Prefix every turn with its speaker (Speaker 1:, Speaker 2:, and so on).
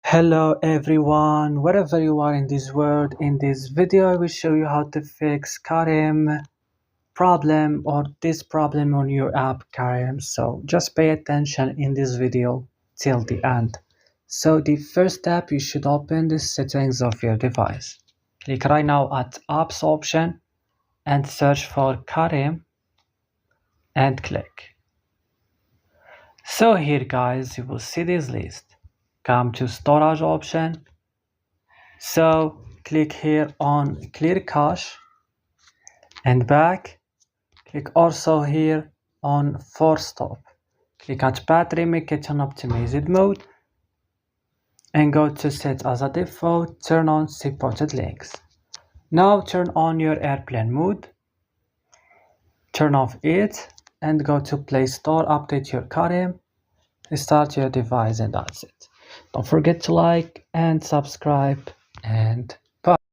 Speaker 1: Hello everyone, wherever you are in this world, in this video I will show you how to fix Careem problem or this problem on your app Careem. So just pay attention in this video till the end. So the first step, you should open the settings of your device. Click right now at apps option and search for Careem and click. So here guys, you will see this list. Come to storage option. So click here on clear cache and back. Click also here on force stop. Click at battery, make it on optimized mode and go to set as a default, turn on supported links. Now turn on your airplane mode, turn off it and go to Play Store, update your Careem, restart your device and that's it. Don't forget to like and subscribe and bye.